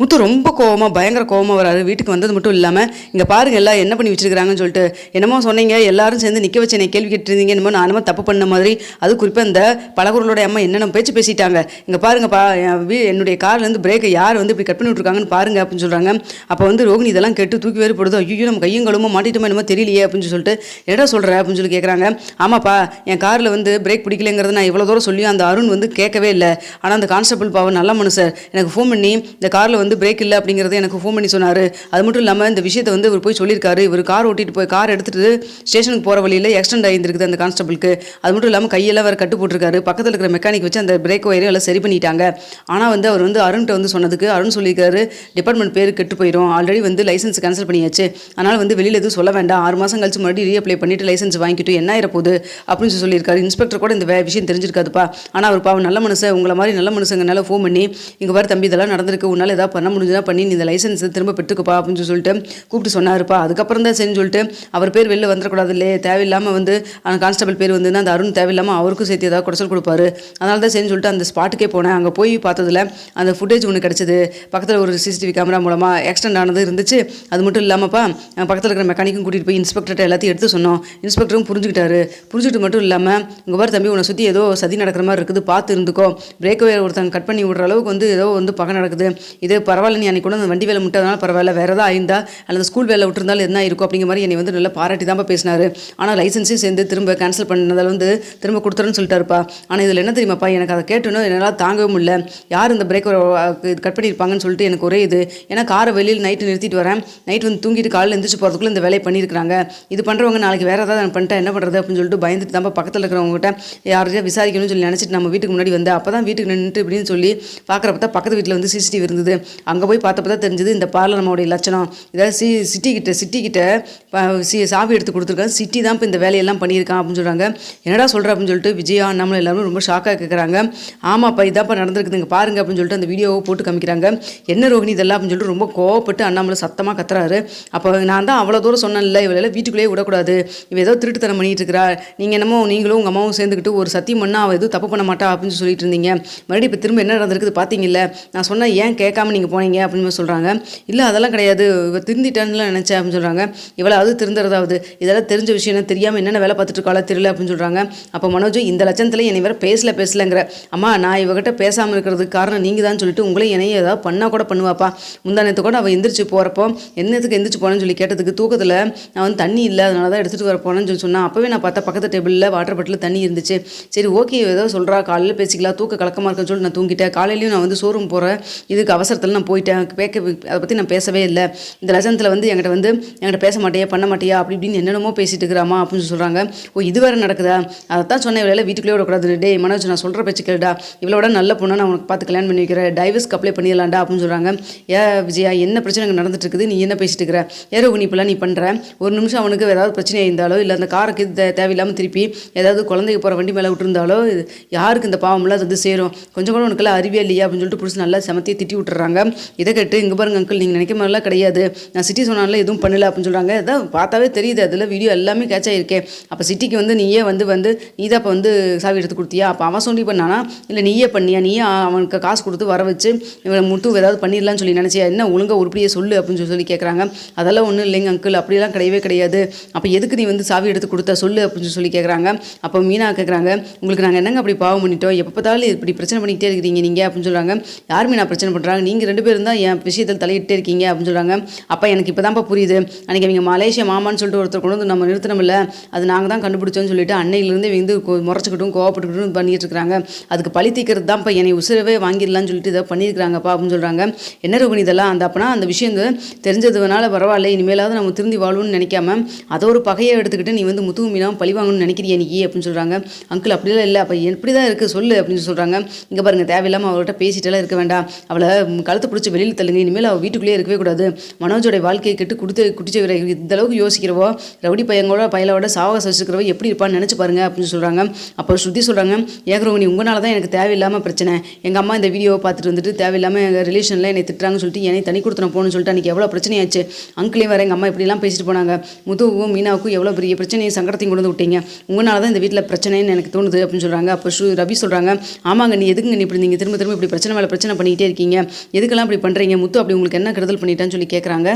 முத்து ரொம்ப கோவமாக பயங்கர கோவமாக வராரு. வீட்டுக்கு வந்தது மட்டும் இல்லாமல் இங்கே பாருங்க எல்லாம் என்ன பண்ணி வச்சிருக்காங்கன்னு சொல்லிட்டு என்னமோ சொன்னீங்க, எல்லாரும் சேர்ந்து நிற்க வச்சு என்னை கேள்வி கேட்டுருந்தீங்க, என்னமோ நானும் தப்பு பண்ண மாதிரி. அது குறிப்பாக இந்த பலகுரலோட அம்மா என்னென்ன பேச்சு பேசிட்டாங்க. இங்கே பாருங்கப்பா, என்னுடைய கார்லேருந்து பிரேக்கை யார் இப்படி கட் பண்ணி விட்ருக்காங்கன்னு பாருங்க அப்படின்னு சொல்கிறாங்க. அப்போ ரோகிணி இதெல்லாம் கேட்டு தூக்கி வேறு போடுது. ஐயோ நம்ம கையும் கழுவுமா மாட்டிட்டோமா என்னமோ தெரியலையே அப்படின்னு சொல்லிட்டு என்ன சொல்கிற அப்படின்னு சொல்லி கேட்குறாங்க. ஆமாப்பா, என் காரில் பிரேக் பிடிக்கலைங்கிறது நான் இவ்வளோ தூரம் சொல்லியும் அந்த அருண் கேட்கவே இல்லை. ஆனால் அந்த கான்ஸ்டபிள் பாவம் நல்ல மனுஷர் எனக்கு ஃபோன் பண்ணி இந்த காரில் பிரேக் இல்லை அப்படிங்கிறத எனக்கு ஃபோன் பண்ணி சொன்னார். அது மட்டும் இல்லாமல் இந்த விஷயத்தை இவர் போய் சொல்லியிருக்காரு. இவர் கார் ஓட்டிட்டு போய் கார் எடுத்துகிட்டு ஸ்டேஷனுக்கு போகிற வழியில் ஆக்சிடென்ட் ஆகியிருக்குது அந்த கான்ஸ்டபிளுக்கு. அது மட்டும் இல்லாமல் கையெல்லாம் வேறு கட்டு போட்டிருக்காரு. பக்கத்தில் இருக்கிற மெக்கானிக் வச்சு அந்த பிரேக் ஒயரையும் எல்லாம் சரி பண்ணிட்டாங்க. ஆனால் அவர் அருண்கிட்ட சொன்னதுக்கு அருண் சொல்லியிருக்காரு, டிபார்ட்மெண்ட் பேர் கெட்டு போயிடும், ஆல்ரெடி லைசன்ஸ் கேன்சல் பண்ணியாச்சு, அதனால் வெளியில் எதுவும் சொல்ல வேண்டாம், 6 மாதம் கழிச்சு மறுபடியும் ரீஅப்ளை பண்ணிட்டு லைசன்ஸ் வாங்கிட்டு என்ன ஆயிரப்போகுது அப்படின்னு சொல்லியிருக்காரு. இன்ஸ்பெக்டர் கூட இந்த விஷயம் தெரிஞ்சிருக்காதுப்பா. ஆனால் அவர் பாவம் நல்ல மனுஷன், உங்களை மாதிரி நல்ல மனுஷங்கனால ஃபோன் பண்ணி இங்கே வர தம்பி இதெல்லாம் நடந்திருக்கு, உன்னால் ஏதாவது பண்ண முடிஞ்சு பண்ணி நீ இந்த லைசன்ஸ் திரும்ப பெற்றுக்குப்பா அப்படின்னு சொல்லிட்டு கூப்பிட்டு சொன்னாருப்பா. அதுக்கப்புறம் தான் சரின்னு சொல்லிட்டு அவர் பேர் வெளில வந்துடக்கூடாது இல்லையே, தேவையில்லாமல் அந்த கான்ஸ்டபிள் பேர் அந்த அருண் தேவையில்லாமல் அவருக்கும் சேர்த்து ஏதாவது குறைச்சல் கொடுப்பாரு. அதனால தான் சரின்னு சொல்லிட்டு அந்த ஸ்பாட்டுக்கே போனேன். அங்கே போய் பார்த்ததுல அந்த ஃபுட்டேஜ் ஒன்று கிடச்சிது. பக்கத்தில் ஒரு சிசிடிவி கேமரா மூலமாக ஆக்சிடென்ட் ஆனது இருந்துச்சு. அது மட்டும் இல்லாமப்பா, பக்கத்தில் இருக்கிற மெக்கானிக்கும் கூட்டிகிட்டு போய் இன்ஸ்பெக்டர்கிட்ட எல்லாத்தையும் எடுத்து சொன்னோம். இன்ஸ்பெக்டரும் புரிஞ்சுக்கிட்டாரு. புரிஞ்சுட்டு மட்டும் இல்லாமல் இங்கே பாரு தம்பி, உன்னை சுற்றி ஏதோ சதி நடக்கிற மாதிரி இருக்குது, பார்த்து இருந்துக்கோ, பிரேக் ஒருத்தங்க கட் பண்ணி விடுற அளவுக்கு ஏதோ பகை நடக்குது, இது பரவாயில்ல, நீ அன்றைக்கி கூட அந்த வண்டி வேலை முட்டதுனால பரவாயில்ல, வேறு ஏதாவது ஆயிருந்தா அல்லது ஸ்கூல் வேலை விட்டுருந்தாலும் என்ன இருக்கும் அப்படிங்கிற மாதிரி என்னை நல்லா பாராட்டி தான் பேசினார். ஆனால் லைசன்ஸையும் சேர்ந்து திரும்ப கேன்சல் பண்ணதால் திரும்ப கொடுத்துறேன்னு சொல்லிட்டாருப்பா. ஆனால் இதில் என்ன தெரியுமாப்பா, எனக்கு அதை கேட்டணும் என்னால் தாங்கவே முடியல. யார் இந்த பிரேக் கட் பண்ணியிருப்பாங்கன்னு சொல்லிட்டு எனக்கு ஒரே இது. ஏன்னா காரை வெளியில் நைட்டு நிறுத்திட்டு வரேன், நைட்டு தூங்கிட்டு காலையில் எழுந்திரிச்சு போகிறதுக்குள்ள இந்த வேலையை பண்ணியிருக்காங்க. இது பண்ணுறவங்க நாளைக்கு வேறு ஏதாவது பண்ணிட்டா என்ன பண்ணுறது அப்படின்னு சொல்லிட்டு பயந்துட்டு தான் பக்கத்தில் இருக்கிறவங்ககிட்ட யாரையா விசாரிக்கணும்னு சொல்லி நினச்சிட்டு நம்ம வீட்டுக்கு முன்னாடி வந்தேன். அப்போ தான் வீட்டுக்கு நின்றுட்டு இப்படின்னு சொல்லி பார்க்குறப்ப தான் பக்கத்து வீட்டில் சிசிடிவி இருந்தது. அங்கே போய் பார்த்தப்ப தான் தெரிஞ்சது இந்த பார்லர் நம்மளுடைய லட்சணம். இதாவது சிட்டிக்கிட்ட சாவி எடுத்து கொடுத்துருக்காங்க. சிட்டி தான் இப்போ இந்த வேலையெல்லாம் பண்ணியிருக்கான் அப்படின்னு சொல்கிறாங்க. என்னடா சொல்கிற அப்படின்னு சொல்லிட்டு விஜயா அண்ணாமலை எல்லாரும் ரொம்ப ஷாக்காக கேட்குறாங்க. ஆமாப்பா, இதாப்பா நடந்திருக்குதுங்க பாருங்க அப்படின்னு சொல்லிட்டு அந்த வீடியோவை போட்டு காமிக்கிறாங்க. என்ன ரோகிணி இதெல்லாம் அப்படின்னு சொல்லிட்டு ரொம்ப கோவப்பட்டு அண்ணாமலை சத்தமாக கத்துறாரு. அப்போ நான் தான் அவ்வளோ தூரம் சொன்னேன்ல, இவளெல்லாம் வீட்டுக்குள்ளேயே விடக்கூடாது, இவ ஏதோ திருட்டுத்தனம் பண்ணிட்டு இருக்கிறா, நீங்கள் என்னமோ நீங்களும் உங்கள் அம்மாவும் சேர்ந்துக்கிட்டு ஒரு சத்தியம் பண்ணால் அவள் எதுவும் தப்பு பண்ண மாட்டா அப்படின்னு சொல்லிட்டு இருந்தீங்க. மறுபடியும் இப்போ திரும்ப என்ன நடந்திருக்குது பார்த்தீங்கல்ல, நான் சொன்னால் ஏன் கேட்காம நீங்கள் போனீங்க அப்படின்னு சொல்கிறாங்க. இல்லை அதெல்லாம் கிடையாது, இவள் திருந்திட்டான்னு நினச்சேன் அப்படின்னு சொல்கிறாங்க. இவளாவது திருந்துறதாவது, இதெல்லாம் தெரிஞ்ச விஷயம் தெரியாமல் என்னென்ன வேலை பார்த்துட்டு இருக்காளா தெரியல அப்படின்னு சொல்கிறாங்க. அப்போ மனோஜ் இந்த லட்சத்தில் என்னை வேறு பேசலங்கிற, அம்மா நான் இவகிட்ட பேசாமல் இருக்கிறதுக்கு காரணம் நீங்கள் தான் சொல்லிட்டு உங்களையும் என்னையும் ஏதாவது பண்ணால் கூட பண்ணுவாப்பா. முந்தானத்து கூட அவள் எந்திரிச்சு போகிறப்போ என்னத்துக்கு எந்திரிச்சு போனேன்னு சொல்லி கேட்டதுக்கு, தூக்கத்தில் நான் தண்ணி இல்லை அதனால தான் எடுத்துகிட்டு வர போனேன்னு சொல்லி சொன்னால். அப்போவே நான் பார்த்தா பக்கத்து டேபிளில் வாட்டர் பாட்டில் தண்ணி இருந்துச்சு. சரி ஓகே ஏதோ சொல்கிறா, காலையில் பேசிக்கலாம், தூக்க கலக்கமாக இருக்குன்னு சொல்லிட்டு நான் தூங்கிட்டேன். காலையிலையும் நான் ஷோரூம் போகிறேன், இதுக்கு அவசரத்தில் நான் போயிட்டேன், அதை பற்றி நான் பேசவே இல்லை. இந்த லட்சத்தில் என்கிட்ட பேச மாட்டியா பண்ண மாட்டியா அப்படி இப்படின்னு என்னென்னமோ பேசிட்டு இருக்கிறாமா அப்படின்னு சொல்கிறாங்க. ஓ இது வேறு நடக்குதா, அதைத்தான் சொன்னேன், இவளை வீட்டுக்குள்ளே விடக்கூடாது. டே மனோஜ் நான் சொல்கிற பேச்சு கேளுடா, இவளோட நல்ல பொண்ணை நான் உனக்கு பார்த்து கல்யாணம் பண்ணி வைக்கிறேன், டைவர்ஸ்க்கு அப்ளை பண்ணிடலாம்டா அப்படின்னு சொல்கிறாங்க. விஜயா என்ன பிரச்சனை அங்கே நடந்துட்டு இருக்குது, நீ என்ன பேசிட்டு இருக்கிற, ஏரோகு நீ இப்பெல்லாம் நீ பண்ணுற, ஒரு நிமிஷம் அவனுக்கு ஏதாவது பிரச்சனை இருந்தாலோ இல்லை அந்த காருக்கு தேவையில்லாமல் திருப்பி ஏதாவது குழந்தைக்கு போகிற வண்டி மேலே விட்டுருந்தாலோ யாருக்கு இந்த பாவம்லாம் அது சேரும், கொஞ்சம் கூட உனக்குலாம் அறிவே இல்லையா அப்படின்னு சொல்லிட்டு பிடிச்சி நல்லா செமத்தியை திட்டி விட்டுறாங்க. இதை கேட்டு இங்கே பாருங்க அங்கிள், நீங்கள் நினைக்க மாதிரிலாம் கிடையாது, நான் சிட்டி சொன்னால எதுவும் பண்ணல அப்படின்னு சொல்கிறாங்க. அதான் பார்த்தாவே தெரியுது, அதில் வீடியோ எல்லாமே கேட்ச் ஆகிருக்கேன். அப்போ சிட்டிக்கு நீயே நீ தான் இப்போ சாவி எடுத்து கொடுத்தியா, அப்போ அவன் சொல்லி பண்ணானா இல்லை நீயே பண்ணியா, நீயே அவனுக்கு காசு கொடுத்து வர வச்சு இவன் முத்து ஏதாவது பண்ணிடலான்னு சொல்லி நினச்சியா, என்ன ஒழுங்காக உருப்படியே சொல்லு அப்படின்னு சொல்லி கேட்குறாங்க. அதெல்லாம் ஒன்றும் இல்லைங்க அங்கிள், அப்படிலாம் கிடையவே கிடையாது, அப்போ எதுக்கு நீ சாவி எடுத்து கொடுத்தா சொல்லு அப்படின்னு சொல்லி கேட்குறாங்க. அப்போ மீனா கேட்குறாங்க, உங்களுக்கு நாங்கள் என்னங்க அப்படி பாவம் பண்ணிட்டோம், எப்போ பார்த்தாலும் இப்படி பிரச்சனை பண்ணிக்கிட்டே இருக்கிறீங்க நீங்கள் அப்படின்னு சொல்கிறாங்க. யார் மீனா பிரச்சனை பண்ணுறாங்க, நீங்கள் 2 பேரும் தான் என் விஷயத்தில் தலையிட்டே இருக்கீங்க அப்படின்னு சொல்கிறாங்க. அப்போ எனக்கு இப்போ தான்ப்பா புரியுது, அன்றைக்கி அவங்க மலேசியா மாமான்னு சொல்லிட்டு ஒருத்தர் கொண்டு நம்ம நிறுத்தினோம்ல, அது நாங்கள் தான் கண்டுபிடிச்சோன்னு சொல்லிட்டு அன்னையிலேருந்து முறைச்சிக்கிட்டும் கோவப்பட்டுக்கிட்டும் பண்ணிட்டு இருக்கிறாங்க. அதுக்கு பழி தீக்கிறது தான் இப்போ என்னை உசுரவே வாங்கிடலான்னு சொல்லிட்டு இதை பண்ணியிருக்கிறாங்கப்பா அப்படின்னு சொல்கிறாங்க. என்ன ரோகிணி இதெல்லாம், அப்போனா அந்த விஷயம் தெரிஞ்சதுனால பரவாயில்ல, இனிமேலாவது நம்ம திருந்தி வாழணும்னு நினைக்காம அதை ஒரு பகையை எடுத்துக்கிட்டு நீ முத்து மீனாவும் பழி வாங்கணும்னு நினைக்கிறியா நீ அப்படின்னு சொல்கிறாங்க. அங்கிள் அப்படிலாம் இல்லை, அப்போ எப்படி தான் இருக்குது சொல்லு அப்படின்னு சொல்கிறாங்க. இங்கே பாருங்கள், தேவையில்லாமல் அவர்கிட்ட பேசிட்டெல்லாம் இருக்க வேண்டாம், அவளை கழுத்தை பிடிச்சி வெளியில் தள்ளுங்க, இனிமேல் அவள் வீட்டுக்குள்ளேயே இருக்கவே கூடாது, மனோஜோடைய வாழ்க்கையை கெட்டு குடிச்சு இந்தளவுக்கு யோசிக்கிறவோ ரவுடி பயலோட சாவகாசம் வச்சுக்கிறவோ எப்படி இருப்பான்னு நினச்சி பாருங்க அப்படின்னு சொல்கிறாங்க. அப்போ ஸ்ருதி சொல்கிறாங்க, ஏகரோகிணி உங்களால் தான் எனக்கு தேவையில்லாமல் பிரச்சனை, எங்கள் அம்மா இந்த வீடியோவை பார்த்துட்டு தேவையில்லாமல் எங்கள் ரிலேஷனில் என்னை திட்டுறாங்கன்னு சொல்லிட்டு என்னை தனி கொடுத்துன போகணும்னு சொல்லிட்டு அன்றைக்கி எவ்வளோ பிரச்சனையாச்சு, அங்கிளையும் வேறு எங்கள் அம்மா இப்படிலாம் பேசிட்டு போனாங்க, முத்துவுக்கும் மீனாவுக்கும் எவ்வளோ பெரிய பிரச்சனையை சங்கடத்தையும் கொண்டு விட்டீங்க, உங்களால் தான் இந்த வீட்டில் பிரச்சனைன்னு எனக்கு தோணுது அப்படின்னு சொல்கிறாங்க. அப்போ ரவி சொல்கிறாங்க, ஆமாங்க நீ எதுக்குங்க நீ இப்படி நீங்கள் திரும்ப இப்படி பிரச்சனை மேலே பிரச்சனை பண்ணிக்கிட்டே இருக்கீங்க, எதுக்கு எதுக்கெல்லாம் இப்படி பண்ணுறீங்க, முத்து அப்படி உங்களுக்கு என்ன கெடுதல் பண்ணிட்டான்னு சொல்லி கேட்குறாங்க.